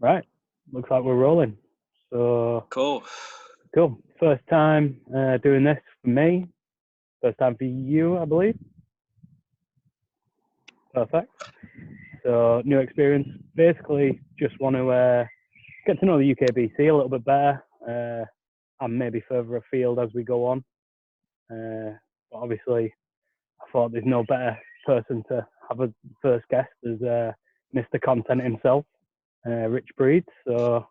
Right. Looks like we're rolling. So Cool. First time doing this for me. First time for you, I believe. Perfect. So new experience. Basically, just want to get to know the UKBC a little bit better, and maybe further afield as we go on. But obviously, I thought there's no better person to have a first guest as Mr. Content himself, Rich Breed. So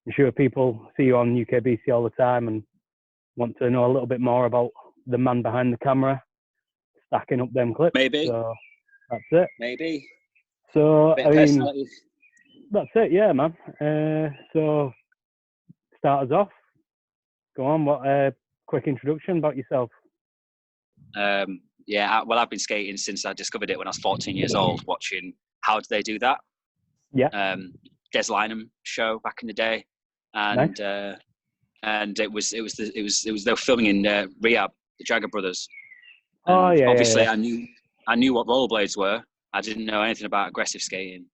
I'm sure people see you on UKBC all the time and want to know a little bit more about the man behind the camera, stacking up them clips. Maybe. So that's it. Maybe. So, I mean, that's it, yeah, man. So, start us off. Go on, what a quick introduction about yourself. Well, I've been skating since I discovered it when I was 14 years old, watching How Do They Do That? Yeah. Des Lynam show back in the day, and nice. And it was they were filming in Rehab, the Jagger Brothers. And obviously, yeah. I knew what rollerblades were. I didn't know anything about aggressive skating.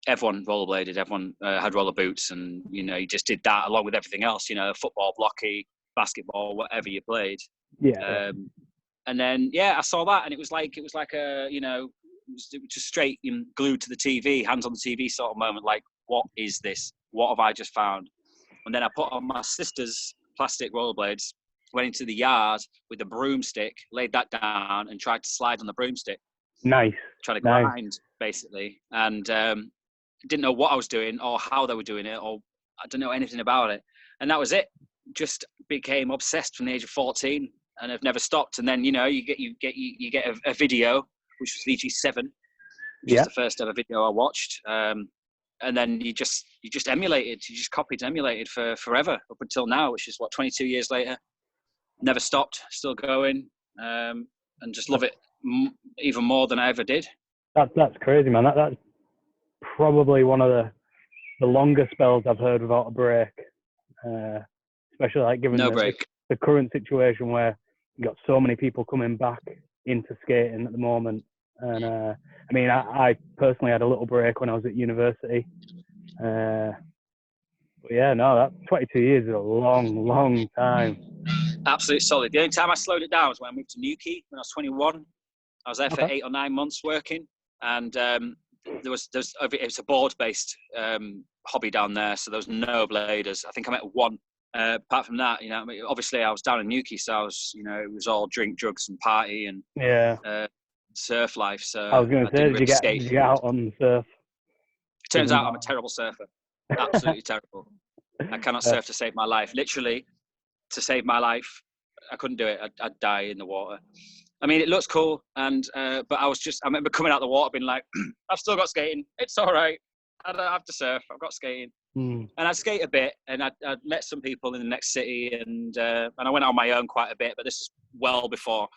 Everyone rollerbladed, everyone had roller boots, and you just did that along with everything else. Football, blocky, basketball, whatever you played. Yeah. And then I saw that, and it was like a it was just straight glued to the TV, hands on the TV sort of moment. Like, what is this? What have I just found? And then I put on my sister's plastic rollerblades, went into the yard with a broomstick, laid that down, and tried to slide on the broomstick. Nice. Trying to grind, basically. And didn't know what I was doing or how they were doing it, or I didn't know anything about it. And that was it. Just became obsessed from the age of 14, and I've never stopped. And then you get a video, which was VG7, which is the first ever video I watched. And then you just emulated, you just copied and emulated for forever up until now, which is 22 years later. Never stopped, still going, and just love it even more than I ever did. That's crazy, man. That's probably one of the longest spells I've heard without a break. Especially like given the current situation where you got so many people coming back into skating at the moment. And I mean, I personally had a little break when I was at university. But yeah, no, that 22 years is a long time. Absolutely solid. The only time I slowed it down was when I moved to Newquay when I was 21. I was there for 8 or 9 months working, and it was a board-based hobby down there, so there was no bladers. I think I met one. Apart from that, obviously I was down in Newquay, so I was, it was all drink, drugs, and party, and surf life. So I was going to say, did you get out on the surf? It turns out I'm a terrible surfer. Absolutely terrible. I cannot surf to save my life. Literally, to save my life, I couldn't do it. I'd die in the water. I mean, it looks cool, but I remember coming out of the water being like, I've still got skating. It's all right. I don't have to surf. I've got skating. And I'd skate a bit, and I'd met some people in the next city, and I went on my own quite a bit, but this is well before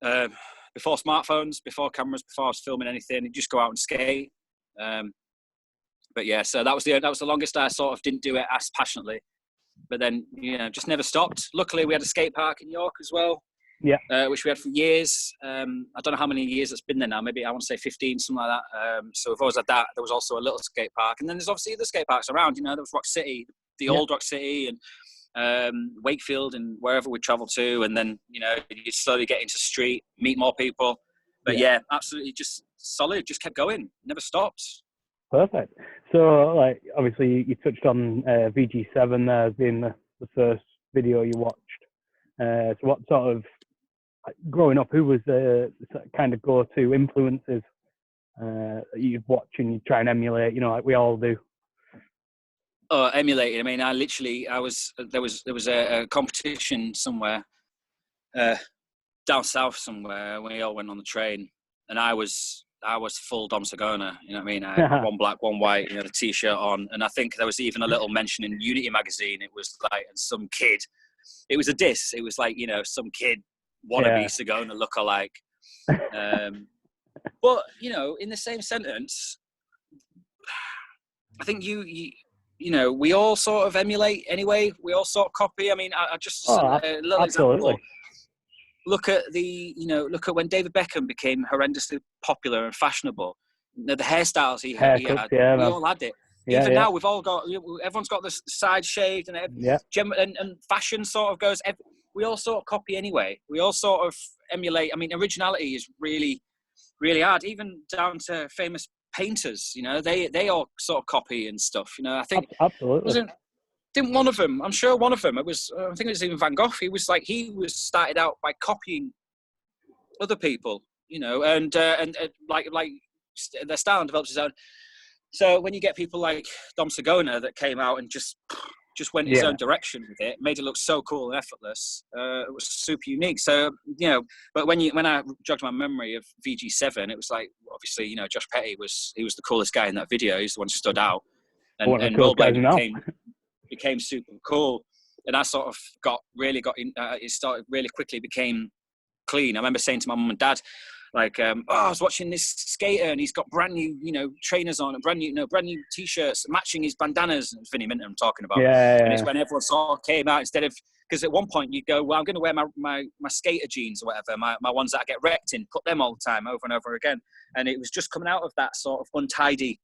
smartphones, before cameras, before I was filming anything. You just go out and skate. But yeah, so that was the longest I sort of didn't do it as passionately. But then, just never stopped. Luckily, we had a skate park in York as well. Yeah. Which we had for years. I don't know how many years it's been there now. Maybe I want to say 15, something like that. So we've always had that. There was also a little skate park. And then there's obviously the skate parks around. There was Rock City, the old Rock City, and Wakefield, and wherever we travel to. And then, you slowly get into street, meet more people. But yeah, absolutely just solid. Just kept going. Never stopped. Perfect. So, like, obviously, you touched on VG7 there as being the first video you watched. So what sort of, growing up, who was the kind of go-to influences that you'd watch and you try and emulate, like we all do? Oh, emulating. I mean, there was a competition somewhere down south somewhere when we all went on the train, and I was full Dom Sagona, you know what I mean? I had one black, one white, the T-shirt on, and I think there was even a little mention in Unity magazine. It was like, and some kid, it was a diss. It was like, some kid wannabe Sagona lookalike. But, in the same sentence, I think we all sort of emulate anyway. We all sort of copy. I mean, I just a little example. Look at when David Beckham became horrendously popular and fashionable. the hairstyles he had. Yeah, we man. all had it. Yeah, Even yeah. now, everyone's got the side shaved, and and fashion sort of goes. We all sort of copy anyway. We all sort of emulate. I mean, originality is really, really hard. Even down to famous painters, you know, they all sort of copy and stuff. You know, I think absolutely. Didn't one of them? I'm sure one of them. It was. I think it was even Van Gogh. He was started out by copying other people. You know, and like their style and developed his own. So when you get people like Dom Segona that came out and just went his own direction with it, made it look so cool and effortless. It was super unique. So, you know, but when I jogged my memory of VG7, it was like, obviously, you know, Josh Petty was the coolest guy in that video. He's the one who stood out. And rollerblading became super cool. And I sort of it started really quickly, became clean. I remember saying to my mum and dad, like, I was watching this skater and he's got brand new, you know, trainers on and brand new t-shirts matching his bandanas. And it's Vinnie Minton I'm talking about. And it's when everyone sort of came out instead of, because at one point you go, well, I'm going to wear my skater jeans or whatever, my ones that I get wrecked in, put them all the time over and over again. And it was just coming out of that sort of untidy,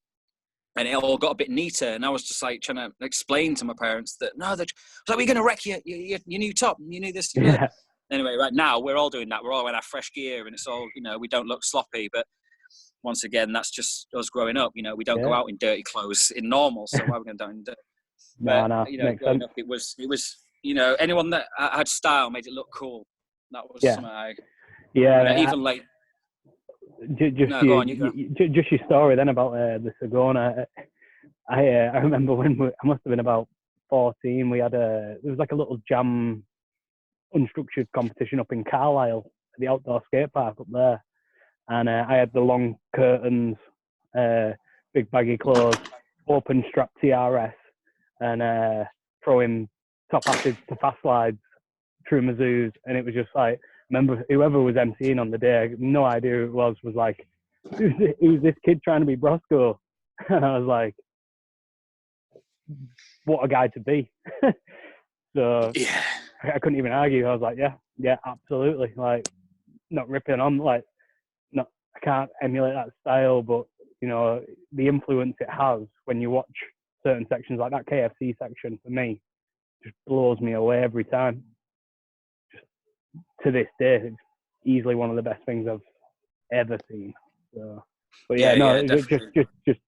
and it all got a bit neater. And I was just like trying to explain to my parents that, no, they're like, we're going to wreck your new top, you new this. Yeah. Anyway, right now we're all doing that. We're all in our fresh gear, and it's all, you know, we don't look sloppy. But once again, that's just us growing up. You know, we don't go out in dirty clothes in normal. So why are we going to do it in dirty? But, you know, growing up, it was, you know, anyone that had style made it look cool. That was something even like. Just your story then about the Segona. I remember when I must have been about 14. We had there was like a little jam, unstructured competition up in Carlisle at the outdoor skate park up there, and I had the long curtains, big baggy clothes, open strap TRS, and throwing top acids to fast slides through my zoos, and it was just like, remember whoever was emceeing on the day, I had no idea who it was like, who's this kid trying to be Brosco? And I was like, what a guy to be. So yeah, I couldn't even argue. I was like, yeah, absolutely. Like, not ripping on, like, not, I can't emulate that style, but you know, the influence it has when you watch certain sections, like that KFC section for me, just blows me away every time. Just to this day, it's easily one of the best things I've ever seen. So, but just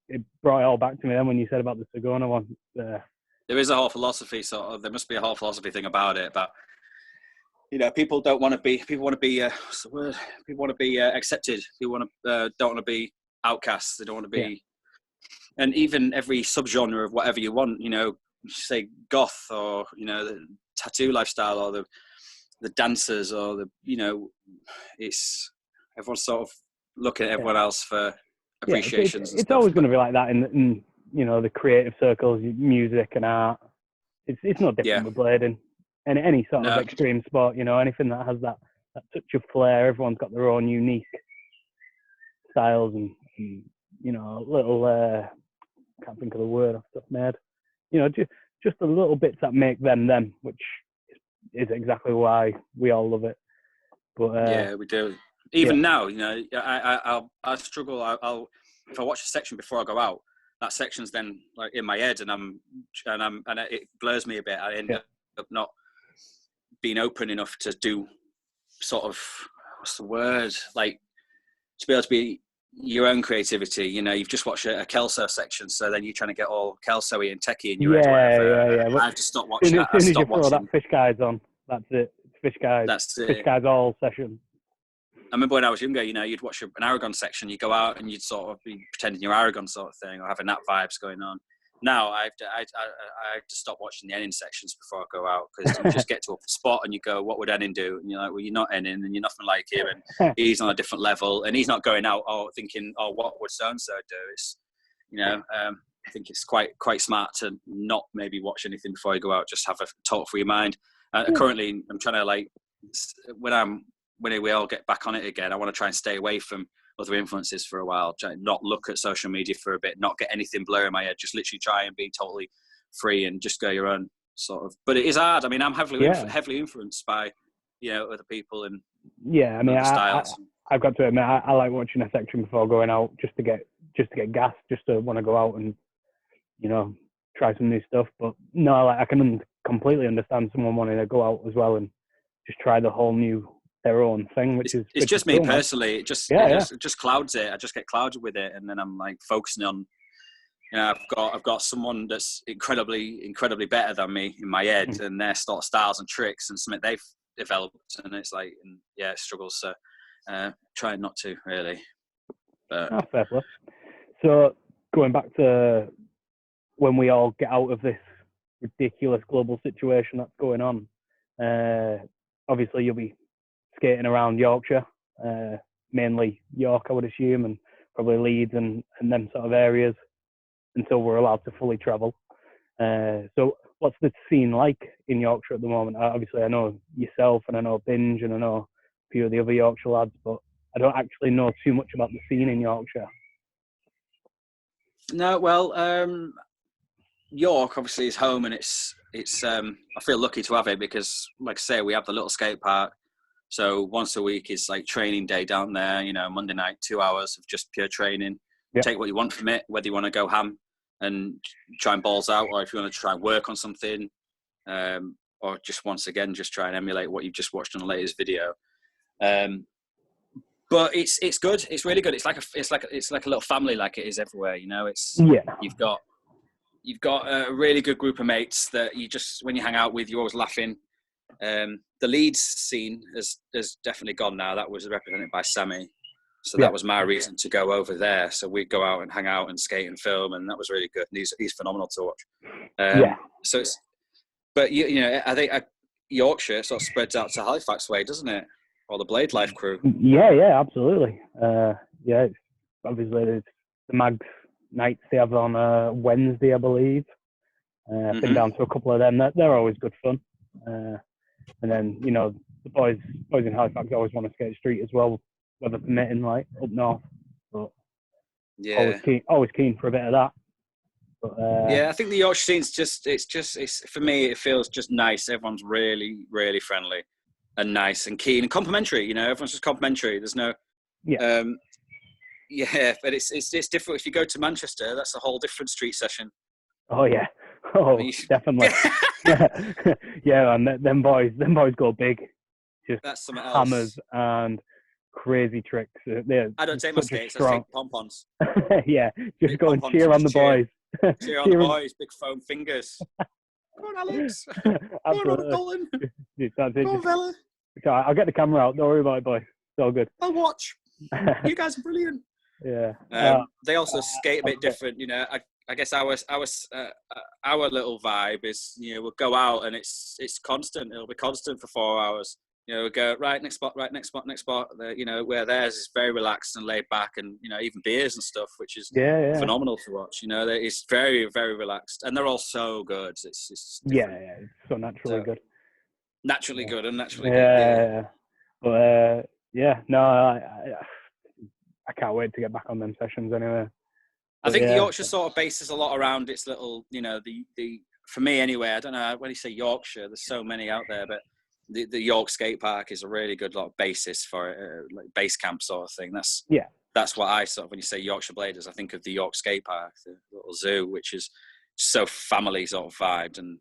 it brought it all back to me then when you said about the Segona one. There is a whole philosophy, there must be a whole philosophy thing about it, but you know, people want to be accepted. People don't want to be outcasts. They don't want to be, and even every subgenre of whatever you want, you know, say goth, or you know, the tattoo lifestyle, or the dancers, or the, you know, it's everyone's sort of looking at everyone else for appreciations. It's always going to be like that in you know, the creative circles, music and art. It's no different with blading and any sort of extreme sport. You know, anything that has that touch of flair. Everyone's got their own unique styles and you know, little can't think of the word off the top of my head. You know, just the little bits that make them, which is exactly why we all love it. But we do. Even now, you know, I struggle. I'll if I watch a section before I go out, that section's then like in my head, and it blurs me a bit. I end up not being open enough to do sort of, what's the word, like to be able to be your own creativity. You know, you've just watched a Kelso section, so then you're trying to get all Kelso-y and techie in your head. Whatever. I have to stop watching. As soon as you throw that Fish Guides on, that's it. Fish Guides. Fish Guides all session. I remember when I was younger, you know, you'd watch an Aragon section, you go out and you'd sort of be pretending you're Aragon sort of thing, or having that vibes going on. Now I have to stop watching the Enin sections before I go out, because you just get to a spot and you go, what would Enin do? And you're like, well, you're not Enin and you're nothing like him, and he's on a different level, and he's not going out thinking, what would so-and-so do? It's, you know, I think it's quite smart to not maybe watch anything before you go out, just have a talk for your mind. Currently, I'm trying to, like, when we all get back on it again, I want to try and stay away from other influences for a while, try and not look at social media for a bit, not get anything blurry in my head, just literally try and be totally free and just go your own sort of. But it is hard. I mean, I'm heavily influenced by, you know, other people and I mean, I've got to admit, I like watching a section before going out, just just to get gas, just to want to go out and, you know, try some new stuff. But no, like I can completely understand someone wanting to go out as well and just try the whole new, their own thing, which it's just me cool, personally. Man. It just clouds it. I just get clouded with it, and then I'm like focusing on. You know, I've got someone that's incredibly better than me in my head, and their sort of styles and tricks and something they've developed, and it's like, it struggles. So, trying not to really. But fair play. So going back to when we all get out of this ridiculous global situation that's going on, obviously you'll be skating around Yorkshire, mainly York, I would assume, and probably Leeds and them sort of areas until we're allowed to fully travel. So what's the scene like in Yorkshire at the moment? Obviously, I know yourself and I know Binge and I know a few of the other Yorkshire lads, but I don't actually know too much about the scene in Yorkshire. No, well, York obviously is home, and it's. I feel lucky to have it because, like I say, we have the little skate park. So once a week is like training day down there. You know, Monday night, 2 hours of just pure training. Yep. Take what you want from it, whether you want to go ham and try and balls out, or if you want to try and work on something, or just once again just try and emulate what you've just watched on the latest video. But it's good. It's really good. It's like a little family, like it is everywhere. You know, you've got a really good group of mates that you just, when you hang out with, you're always laughing. The Leeds scene has definitely gone now. That was represented by Sammy. So that was my reason to go over there. So we'd go out and hang out and skate and film, and that was really good. And he's phenomenal to watch. So it's, but you know, I think Yorkshire sort of spreads out to Halifax way, doesn't it? Or the Blade Life crew. Yeah, absolutely. It's obviously there's the Mags nights they have on Wednesday, I believe. I've been down to a couple of them. They're always good fun. And then, you know, the boys in Halifax always want to skate street as well, weather permitting, like up north. But always keen for a bit of that. But, I think the Yorkshire scene's it's for me, it feels just nice. Everyone's really, really friendly and nice and keen and complimentary. You know, everyone's just complimentary. There's no, but it's different. If you go to Manchester, that's a whole different street session. Oh yeah, definitely. Yeah, and them boys go big. Just that's something hammers else. And crazy tricks. I don't take my skates. I take pom-poms. Yeah, just big go and cheer on the boys. Cheer on the boys. Big foam fingers. Go on, Alex. Go on, Colin. Go on, fella. I'll get the camera out. Don't worry about it, boy. It's all good. I'll watch. You guys are brilliant. Yeah. They also skate a bit different. You know, I guess our little vibe is, you know, we'll go out and it's constant. It'll be constant for 4 hours. You know, we'll go right next spot. You know, where theirs is very relaxed and laid back, and you know, even beers and stuff, which is phenomenal to watch. You know, it's very, very relaxed, and they're all so good. It's different. It's so naturally good. Naturally good and naturally good. Yeah. But I can't wait to get back on them sessions anyway. I think the Yorkshire sort of bases a lot around its little, you know, the for me anyway. I don't know when you say Yorkshire, there's so many out there, but the York skate park is a really good basis for it, like base camp sort of thing. That's what I sort of, when you say Yorkshire Bladers, I think of the York skate park, the little zoo, which is so family sort of vibed and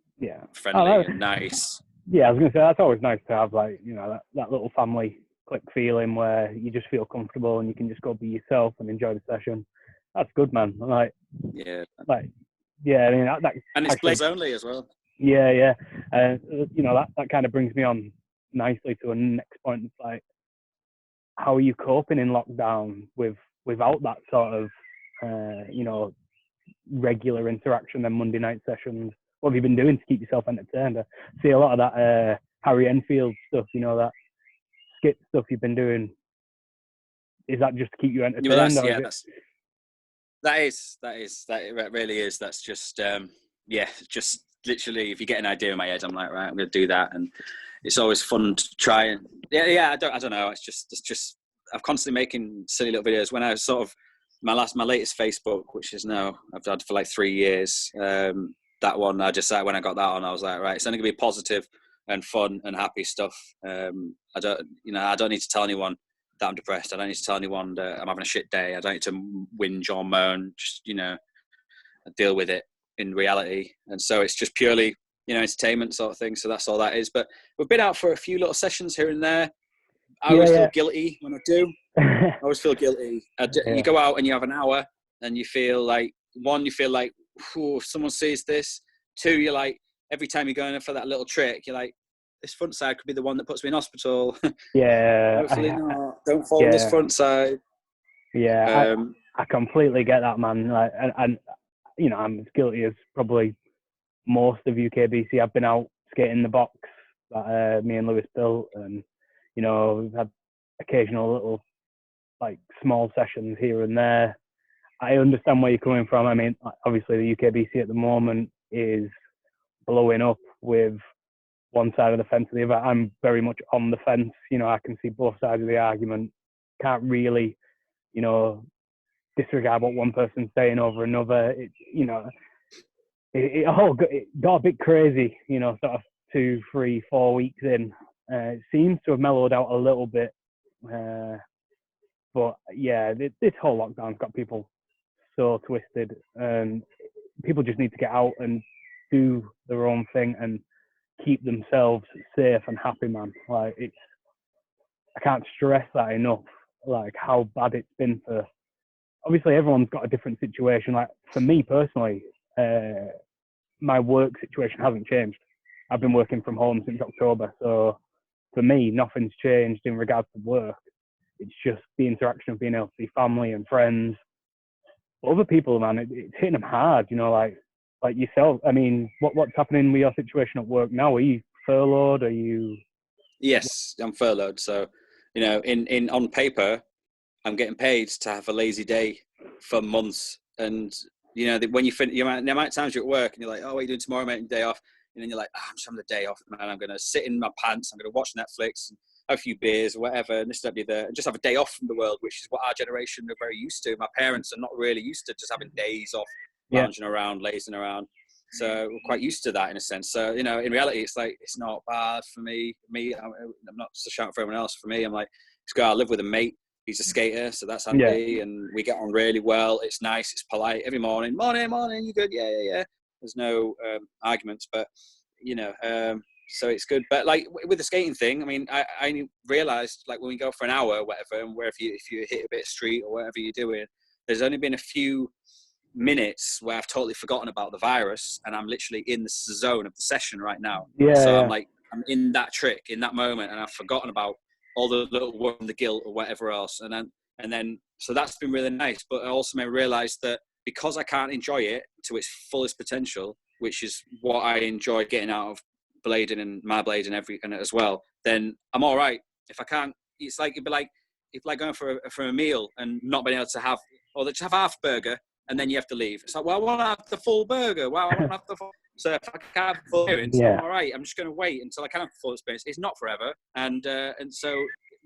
friendly and nice. Yeah, I was gonna say that's always nice to have, like, you know, that little family click feeling where you just feel comfortable and you can just go be yourself and enjoy the session. That's good, man. I mean that and it's Blades only as well. Yeah. You know, that kind of brings me on nicely to a next point. It's like, how are you coping in lockdown without that sort of, you know, regular interaction and Monday night sessions? What have you been doing to keep yourself entertained? I see a lot of that Harry Enfield stuff, you know, that skit stuff you've been doing. Is that just to keep you entertained? That really is. That's just, just literally, if you get an idea in my head, I'm like, right, I'm going to do that. And it's always fun to try. And I don't know. It's just, I'm constantly making silly little videos. When I was sort of, my latest Facebook, which is now, I've had for like 3 years, that one, I just, when I got that on, I was like, right, it's only going to be positive and fun and happy stuff. I don't need to tell anyone that I'm depressed. I don't need to tell anyone that I'm having a shit day. I don't need to whinge or moan. Just, deal with it in reality. And so it's just purely, entertainment sort of thing. So that's all that is. But we've been out for a few little sessions here and there. I always feel guilty when I do. I always feel guilty. You go out and you have an hour and you feel like, one, if someone sees this. Two, you're like, every time you're going for that little trick, you're like, this front side could be the one that puts me in hospital. Yeah. Hopefully not. Don't fall on this front side. Yeah, I completely get that, man. Like, and I'm as guilty as probably most of UKBC. I've been out skating the box that me and Lewis built, and we've had occasional little like small sessions here and there. I understand where you're coming from. I mean, obviously the UKBC at the moment is blowing up with one side of the fence or the other. I'm very much on the fence. I can see both sides of the argument. Can't really, disregard what one person's saying over another. It got a bit crazy, sort of 2, 3, 4 weeks in. It seems to have mellowed out a little bit. But yeah, this whole lockdown's got people so twisted, and people just need to get out and do their own thing and keep themselves safe and happy, man. Like, I can't stress that enough, like how bad it's been for, obviously everyone's got a different situation. Like for me personally, my work situation hasn't changed. I've been working from home since October. So for me, nothing's changed in regards to work. It's just the interaction of being able to see family and friends. But other people, man, it's hitting them hard, like yourself. I mean, what's happening with your situation at work now? Are you furloughed? Are you? Yes, I'm furloughed. So, in on paper, I'm getting paid to have a lazy day for months. And, when you finish, the amount of times you're at work and you're like, oh, what are you doing tomorrow, mate? Day off. And then you're like, I'm just having the day off, man. I'm going to sit in my pants. I'm going to watch Netflix and have a few beers or whatever. And this, that, and just have a day off from the world, which is what our generation are very used to. My parents are not really used to just having days off, lounging around, lazing around. So we're quite used to that in a sense. So, in reality, it's like, it's not bad for me. I'm not just shouting for everyone else. For me, I'm like, I live with a mate. He's a skater, so that's handy, and we get on really well. It's nice, it's polite. Every morning, you good? Yeah. There's no arguments, but so it's good. But like with the skating thing, I mean, I realised like when we go for an hour, or whatever, and if you hit a bit of street or whatever you're doing, there's only been a few minutes where I've totally forgotten about the virus, and I'm literally in the zone of the session right now. I'm in that trick in that moment, and I've forgotten about all the little work and the guilt or whatever else. And then, so that's been really nice. But I also may realize that because I can't enjoy it to its fullest potential, which is what I enjoy getting out of blading and my blade and as well, then I'm all right. If I can't, it's like, it'd be like going for a meal and not being able to have, or just have half burger and then you have to leave. It's like, well, I want to have the full burger. Well, I want to have the full. So if I can't have the full experience, I'm all right. I'm just going to wait until I can have the full experience. It's not forever. And so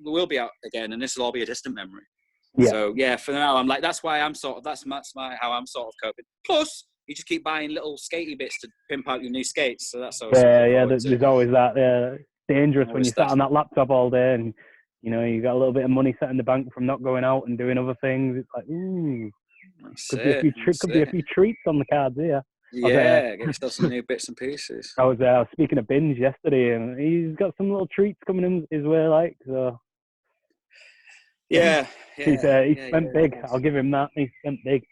we will be out again, and this will all be a distant memory. Yeah. So yeah, for now, I'm like, that's why I'm sort of, that's my how I'm sort of coping. Plus, you just keep buying little skatey bits to pimp out your new skates. So that's always there's always that. It's dangerous when you sat on that laptop all day and you got a little bit of money set in the bank from not going out and doing other things. It's like, could be a few treats on the cards here. Yeah, get yourself some new bits and pieces. I was speaking of Binge yesterday, and he's got some little treats coming in his way, like so. Yeah. He's spent big. I'll give him that. He's spent big.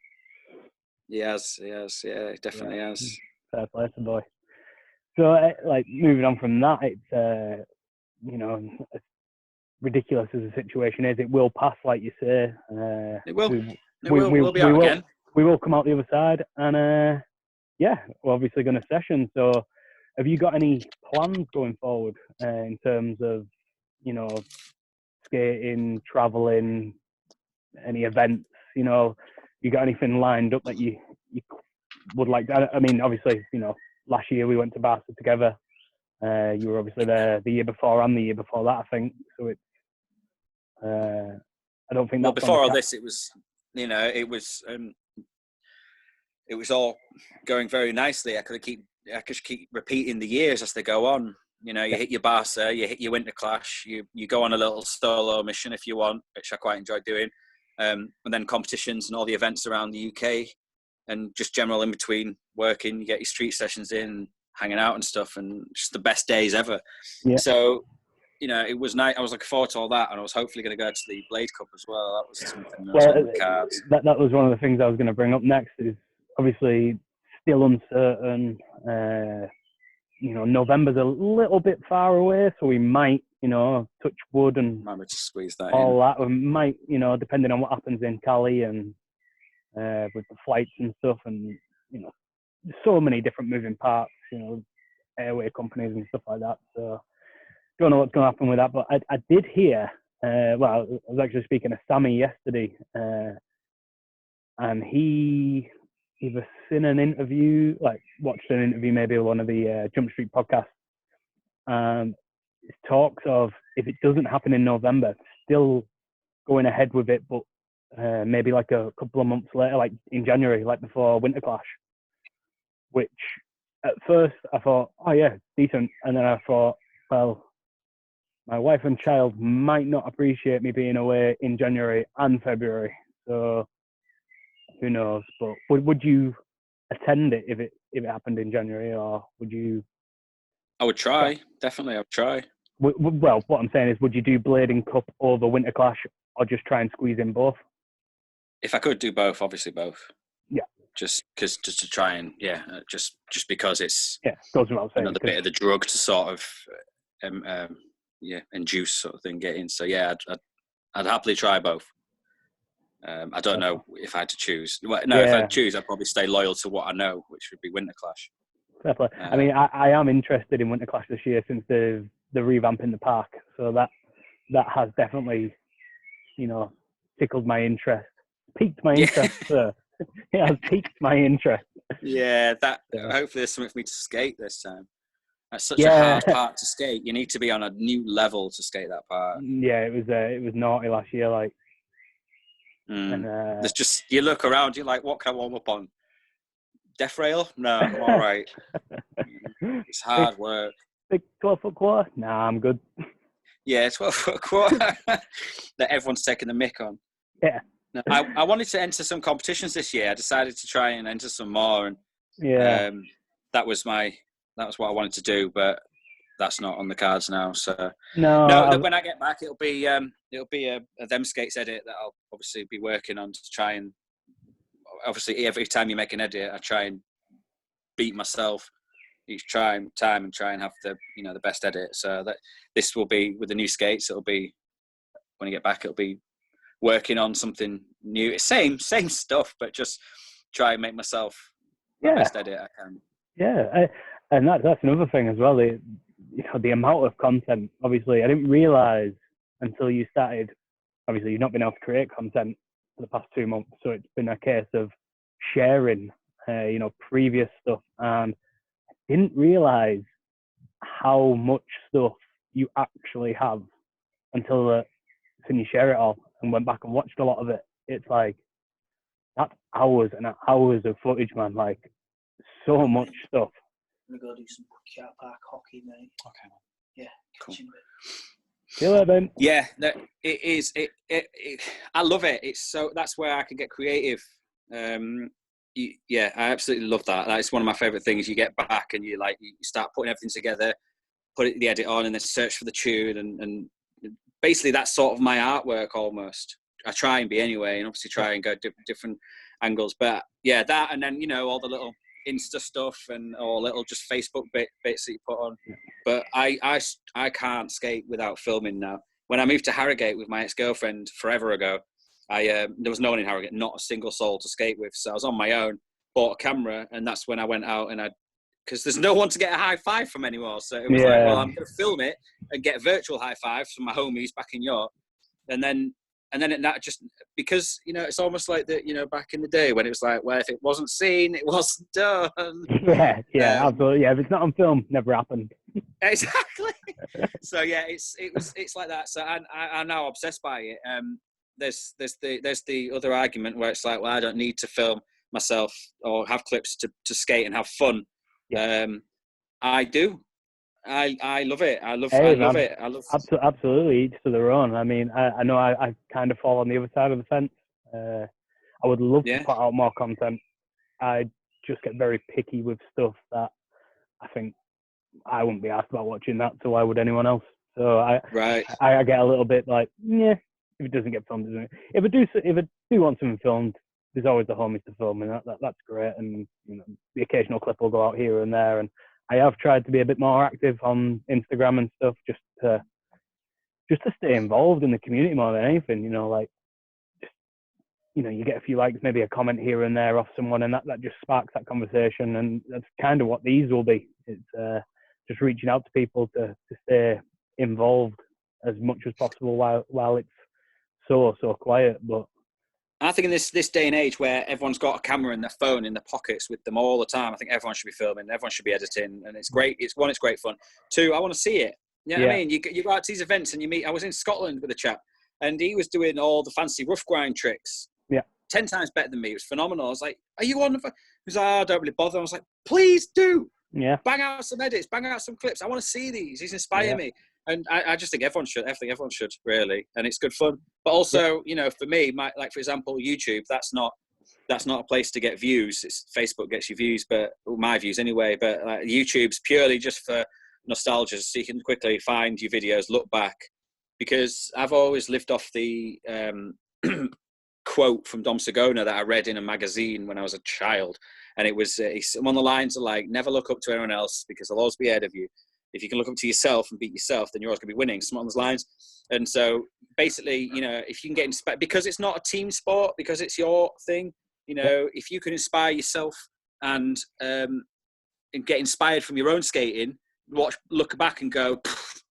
He has. Yeah, he definitely has. Fair play to the boy. So, like, moving on from that, it's as ridiculous as the situation is, it will pass, like you say. It will. We'll be out again. We will come out the other side, and we're obviously going to session. So, have you got any plans going forward in terms of, skating, traveling, any events? You got anything lined up that you would like to? I mean, obviously, last year we went to Barca together. You were obviously there the year before and the year before that, I think. So it's, I don't think. Well, before all this, it was, it was all going very nicely. I could keep repeating the years as they go on. You know, you hit your Barca, you hit your Winter Clash, you go on a little solo mission if you want, which I quite enjoy doing, and then competitions and all the events around the UK, and just general in between working. You get your street sessions in, hanging out and stuff, and just the best days ever. Yeah. So, you know, it was nice. I was looking forward to all that, and I was hopefully going to go to the Blade Cup as well. That was something that was on the cards. That was one of the things I was going to bring up next. Is obviously still uncertain. You know, November's a little bit far away, so we might, you know, touch wood and Might to squeeze that all in. that. We might, you know, depending on what happens in Cali and with the flights and stuff, and you know, so many different moving parts. You know, airway companies and stuff like that. So don't know what's going to happen with that. But I did hear. Well, I was actually speaking to Sammy yesterday, and he either seen an interview, like watched an interview, maybe one of the Jump Street podcasts. It talks of if it doesn't happen in November, still going ahead with it, but maybe like a couple of months later, like in January, like before Winter Clash. Which at first I thought, oh yeah, decent, and then I thought, well, my wife and child might not appreciate me being away in January and February, so who knows? But would you attend it if it happened in January, or would you? I would try. Definitely, I would try. Well, what I'm saying is, would you do Blading Cup over Winter Clash, or just try and squeeze in both? If I could do both, obviously both. Yeah. Just to try and just because it's goes without saying, another bit of the drug to sort of induce sort of thing get in. So yeah, I'd happily try both. I don't know if I had to choose. Well, no, if I had to choose, I'd probably stay loyal to what I know, which would be Winter Clash. Fair play. I mean, I am interested in Winter Clash this year since the revamp in the park. So that has definitely, you know, tickled my interest, piqued my interest. It has piqued my interest. Yeah, hopefully there's something for me to skate this time. That's such a hard part to skate. You need to be on a new level to skate that part. Yeah, it was naughty last year, like. And, there's just, you look around, you're like, what can I warm up on? Death rail? No, I'm all right. It's hard work. Big 12-foot quarter? Nah, I'm good. Yeah, 12-foot quarter that everyone's taking the mick on. Yeah. No, I wanted to enter some competitions this year. I decided to try and enter some more, and that was what I wanted to do, but that's not on the cards now. So no, when I get back, it'll be a Them Skates edit that I'll obviously be working on to try and obviously every time you make an edit, I try and beat myself each time and try and have the best edit. So that this will be with the new skates. It'll be when I get back, it'll be working on something new. Same stuff, but just try and make myself the best edit I can. Yeah, and that's another thing as well. The amount of content. Obviously, I didn't realise until you started. Obviously, you've not been able to create content for the past 2 months, so it's been a case of sharing, previous stuff. And I didn't realise how much stuff you actually have until you share it all and went back and watched a lot of it. It's like that's hours and hours of footage, man. Like so much stuff. I'm gonna go do some car park hockey, mate. Okay. Yeah. Cool. See you later, Ben. Yeah, it is. I love it. It's so that's where I can get creative. I absolutely love that. That's one of my favourite things. You get back and you start putting everything together, put the edit on, and then search for the tune, and basically that's sort of my artwork almost. I try and be anyway, and obviously try and go different angles. But yeah, that, and then all the little Insta stuff or little just Facebook bits that you put on. But I can't skate without filming now. When I moved to Harrogate with my ex-girlfriend forever ago, there was no one in Harrogate, not a single soul to skate with. So I was on my own, bought a camera, and that's when I went out and because there's no one to get a high five from anymore. So it was like, well, I'm going to film it and get virtual high fives from my homies back in York. And then that just, because, it's almost like back in the day when it was like, well, if it wasn't seen, it wasn't done. Yeah, absolutely. Yeah, if it's not on film, never happened. Exactly. So yeah, it's like that. So I'm now obsessed by it. There's the other argument where it's like, well, I don't need to film myself or have clips to skate and have fun. Yeah. I do. I love it. I love Hey, love man. it. I love. Absolutely, each to their own. I mean, I know I kind of fall on the other side of the fence. I would love to Yeah. put out more content. I just get very picky with stuff that I think I wouldn't be asked about watching that, so why would anyone else? So I get a little bit like, yeah, if it doesn't get filmed, doesn't it? If I do want something filmed, there's always the homies to film, and that's great. And you know, the occasional clip will go out here and there. And I have tried to be a bit more active on Instagram and stuff, just to stay involved in the community more than anything. You know, like, you know, you get a few likes, maybe a comment here and there off someone, and that just sparks that conversation. And that's kind of what these will be. It's just reaching out to people to stay involved as much as possible while it's so quiet. But I think in this day and age where everyone's got a camera in their phone in their pockets with them all the time, I think everyone should be filming, everyone should be editing, and it's great. It's great fun. Two, I want to see it. You know what I mean? You go out to these events and you meet. I was in Scotland with a chap, and he was doing all the fancy rough grind tricks. Yeah. 10 times better than me. It was phenomenal. I was like, "Are you on?" He was like, "Oh, I don't really bother." I was like, "Please do. Yeah. Bang out some edits. Bang out some clips. I want to see these. He's inspiring me." And I just think everyone should. I think everyone should, really, and it's good fun. But also, you know, for me, like for example, YouTube. That's not a place to get views. It's Facebook gets you views, but my views anyway. But YouTube's purely just for nostalgia, so you can quickly find your videos, look back. Because I've always lived off the quote from Dom Segona that I read in a magazine when I was a child, and it was one of the lines are like, "Never look up to anyone else because they'll always be ahead of you. If you can look up to yourself and beat yourself, then you're always going to be winning." Something on those lines. And so basically, you know, if you can get inspired, because it's not a team sport, because it's your thing, you know, if you can inspire yourself and get inspired from your own skating, look back and go,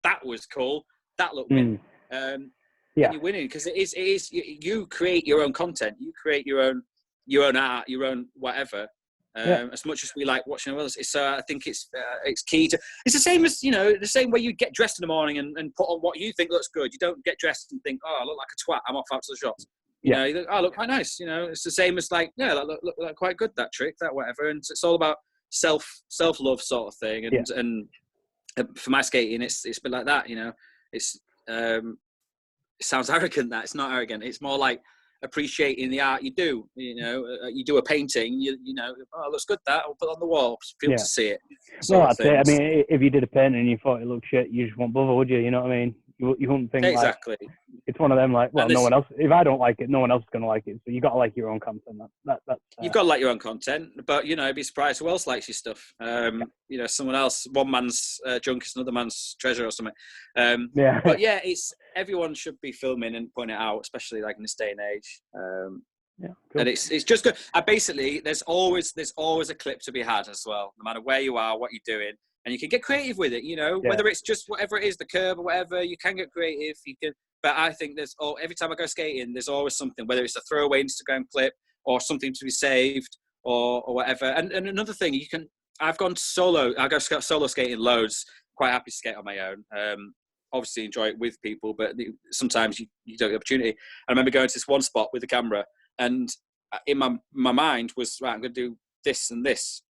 "That was cool. That looked win." And you're winning, because it is you create your own content, you create your own art, your own whatever. As much as we like watching others, I think it's key to. It's the same as, you know, the same way you get dressed in the morning and put on what you think looks good. You don't get dressed and think, "Oh, I look like a twat. I'm off out to the shops." You know, you think, "Oh, I look quite nice." You know, it's the same as like, that look quite good, that trick, that whatever. And it's all about self love sort of thing. And for my skating, it's been like that. You know, it's it sounds arrogant. That it's not arrogant. It's more like appreciating the art you do. You know, you do a painting, you know, "Oh, it looks good, that I'll put it on the wall for people to see it." Well, that's it. I mean, if you did a painting and you thought it looked shit, you just won't bother, would you? You know what I mean? You wouldn't think exactly. Like, it's one of them, like, well, no one else. If I don't like it, no one else is going to like it. So you got to like your own content. That's you've got to like your own content, but you know, be surprised who else likes your stuff. You know, someone else, one man's junk is another man's treasure or something. But yeah, it's everyone should be filming and putting it out, especially like in this day and age. Cool. And it's just good. Basically, there's always a clip to be had as well, no matter where you are, what you're doing, and you can get creative with it. You know, whether it's just whatever it is, the curb or whatever, you can get creative. You can, but I think every time I go skating, there's always something, whether it's a throwaway Instagram clip or something to be saved or whatever. And another thing, I've gone solo. I go solo skating loads. Quite happy to skate on my own. Obviously enjoy it with people, but sometimes you don't get the opportunity. I remember going to this one spot with the camera, and in my mind was, right, I'm going to do this and this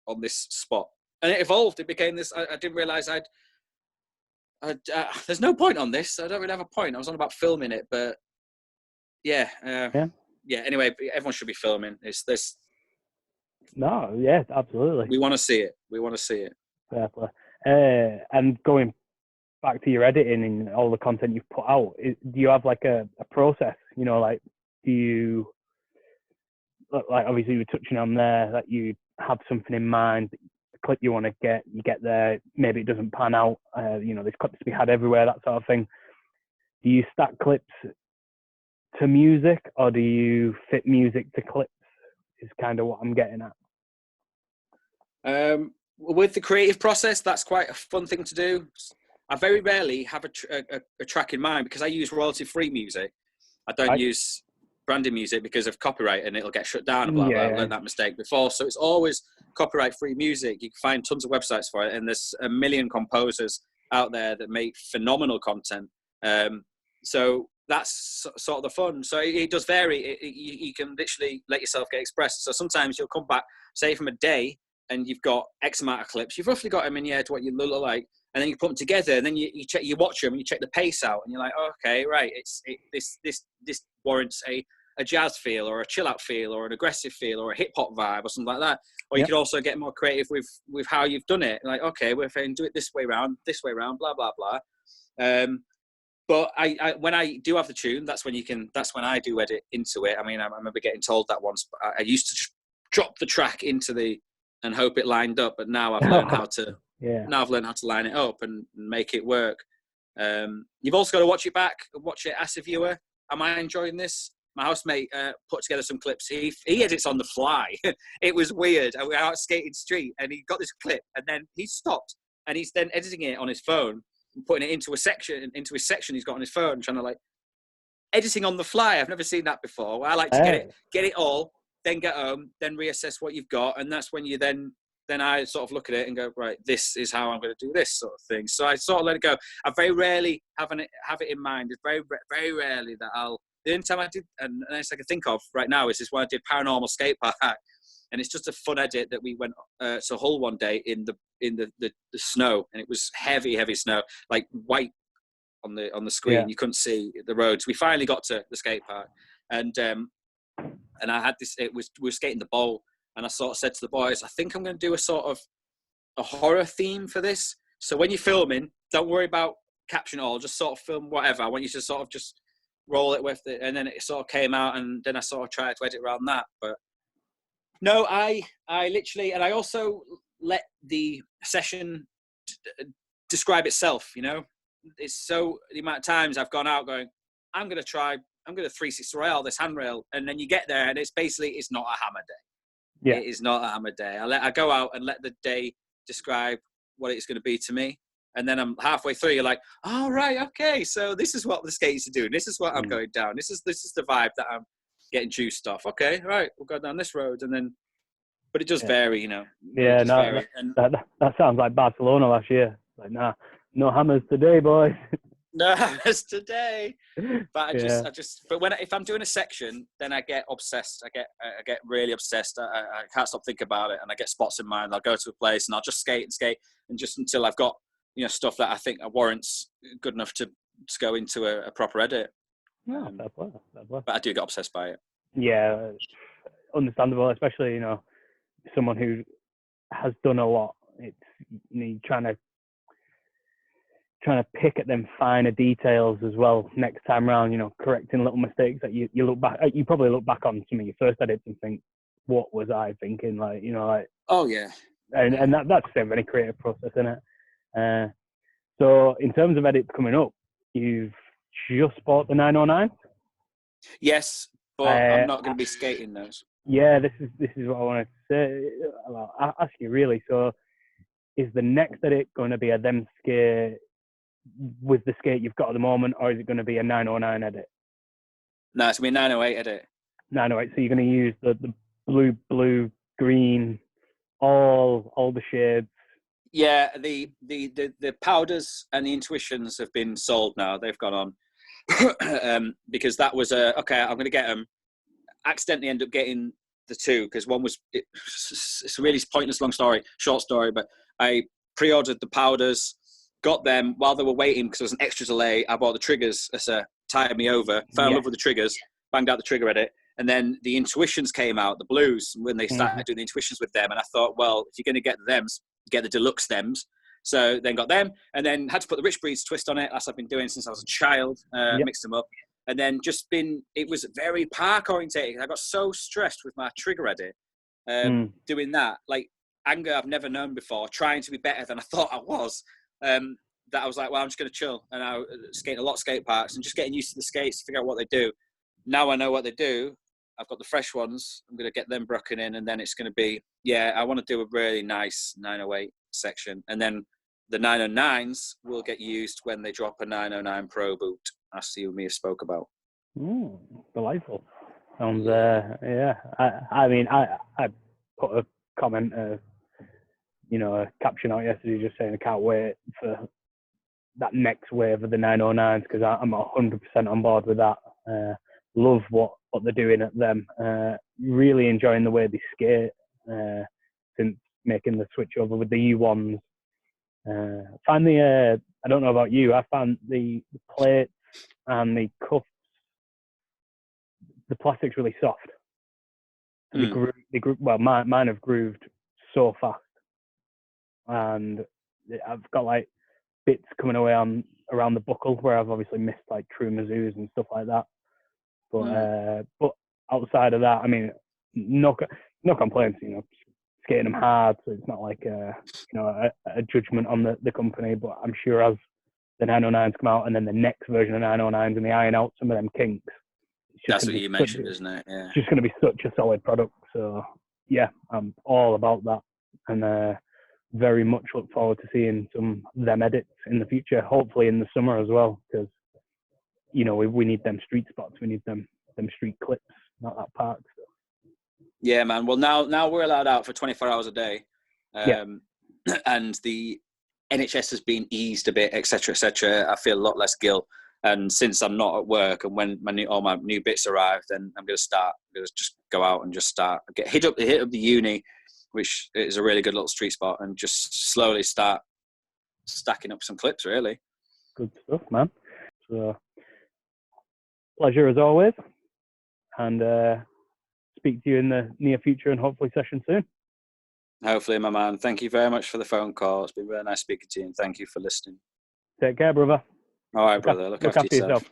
on this spot. And it evolved. It became this. I didn't realize there's no point on this. I don't really have a point. I was on about filming it, but anyway, everyone should be filming. It's this. No, yeah, absolutely. We want to see it. Fair play. And going back to your editing and all the content you've put out, do you have like a process? You know, like, do you, like, obviously you were touching on there that you have something in mind, the clip you want to get, you get there, maybe it doesn't pan out, you know, there's clips to be had everywhere, that sort of thing. Do you stack clips to music, or do you fit music to clips, is kind of what I'm getting at. With the creative process, that's quite a fun thing to do. I very rarely have a track in mind, because I use royalty-free music. I don't use branded music because of copyright, and it'll get shut down and blah, blah. I've learned that mistake before. So it's always copyright-free music. You can find tons of websites for it, and there's a million composers out there that make phenomenal content. So that's sort of the fun. So it does vary. You can literally let yourself get expressed. So sometimes you'll come back, say from a day, and you've got X amount of clips. You've roughly got them in your head, what you look like. and then you put them together, and then you watch them, and you check the pace out, and you're like, oh, okay, right, this warrants a jazz feel, or a chill out feel, or an aggressive feel, or a hip hop vibe, or something like that. Or you could also get more creative with how you've done it. Like, okay, well, if I can do it this way around, blah blah blah. But I when I do have the tune, that's when I do edit into it. I mean, I remember getting told that once. But I used to just drop the track and hope it lined up. But now I've learned how to. Yeah. Now I've learned how to line it up and make it work. You've also got to watch it back, watch it as a viewer. Am I enjoying this? My housemate put together some clips. He edits on the fly. It was weird. We were out skating street, and he got this clip, and then he stopped, and he's then editing it on his phone and putting it into his section he's got on his phone, trying to like editing on the fly. I've never seen that before. I like to get it all, then get home, then reassess what you've got, and that's when you then I sort of look at it and go, right, this is how I'm going to do this sort of thing. So I sort of let it go. I very rarely have it in mind. It's very, very rarely that the only time I did, and the next I can think of right now is when I did Paranormal Skate Park, and it's just a fun edit that we went to Hull one day in the snow, and it was heavy snow, like white on the screen. Yeah. You couldn't see the roads. We finally got to the skate park, and I had this. We were skating the bowl. And I sort of said to the boys, I think I'm going to do a sort of a horror theme for this. So when you're filming, don't worry about caption all. Just sort of film whatever. I want you to sort of just roll it with it. And then it sort of came out, and then I sort of tried to edit around that. But no, I literally, and I also let the session describe itself, you know. It's so, the amount of times I've gone out going, I'm going to 360 rail this handrail. And then you get there, and it's not a hammer day. Yeah. It is not a hammer day. I go out and let the day describe what it's going to be to me. And then I'm halfway through, you're like, oh, right, okay. So this is what the skaters are doing. This is what I'm going down. This is the vibe that I'm getting juiced off. Okay, right, we'll go down this road. And then, but it does vary, you know. Yeah, no, that sounds like Barcelona last year. Like, nah, no hammers today, boys. No hammers today. But if I'm doing a section, then I get obsessed. I get really obsessed. I can't stop thinking about it, and I get spots in mind. I'll go to a place and I'll just skate, and just until I've got, you know, stuff that I think warrants good enough to go into a proper edit. Yeah, fair play. But I do get obsessed by it. Yeah, understandable, especially, you know, someone who has done a lot. It's, you know, trying to pick at them finer details as well next time round, you know, correcting little mistakes that you probably look back on some of your first edits and think, what was I thinking? Like, you know, like, oh yeah. And that's the same with any creative process, isn't it? So in terms of edits coming up, you've just bought the 909? Yes, but I'm not going to be skating those. Yeah, this is what I wanted to say. I'll ask you really. So is the next edit going to be a them skate with the skate you've got at the moment, or is it going to be a 909 edit? No, it's going to be a 908 edit. 908. So you're going to use the blue, green, all the shades. Yeah, the powders and the intuitions have been sold now. They've gone on because that was okay. I'm going to get them. Accidentally end up getting the two because one was it's a really pointless short story. But I pre-ordered the powders. Got them while they were waiting because there was an extra delay. I bought the triggers as a tied me over. Fell in love with the triggers, banged out the trigger edit, and then the intuitions came out, the blues, when they started doing the intuitions with them. And I thought, well, if you're going to get them, get the deluxe stems. So then got them, and then had to put the Rich Breeds twist on it, as I've been doing since I was a child. Mixed them up, and then it was very park orientated. I got so stressed with my trigger edit, doing that, like anger I've never known before, trying to be better than I thought I was. That I was like, well, I'm just going to chill. And I was skating a lot of skate parks and just getting used to the skates to figure out what they do. Now I know what they do. I've got the fresh ones. I'm going to get them broken in, and then it's going to be, I want to do a really nice 908 section. And then the 909s will get used when they drop a 909 Pro boot, as you and me have spoke about. Delightful. Sounds, I mean, I put a comment, a caption out yesterday just saying I can't wait for that next wave of the 909s because I'm 100% on board with that. Love what they're doing at them. Really enjoying the way they skate since making the switch over with the U1s. Find I don't know about you, I found the plates and the cups, the plastic's really soft. They grew, well, mine have grooved so fast, and I've got like bits coming away around the buckle where I've obviously missed like true Mizzous and stuff like that. But outside of that, I mean, no complaints. You know, skating them hard, so it's not like a judgment on the company. But I'm sure as the 909s come out, and then the next version of 909s, and they iron out some of them kinks. That's what you mentioned, isn't it? Yeah. It's just going to be such a solid product. So yeah, I'm all about that, and very much look forward to seeing some of them edits in the future. Hopefully in the summer as well, because you know we need them street spots, we need them street clips, not that park stuff. Yeah, man. Well, now we're allowed out for 24 hours a day, Yeah. and the NHS has been eased a bit, etc., etc. I feel a lot less guilt. And since I'm not at work, and when all my new bits arrive, then I'm going to just go out and just start hit up the uni, which is a really good little street spot, and just slowly start stacking up some clips. Really good stuff, man. So pleasure as always, and speak to you in the near future, and hopefully session soon. Hopefully, my man. Thank you very much for the phone call. It's been really nice speaking to you, and thank you for listening. Take care, brother. All right, brother. Look after yourself.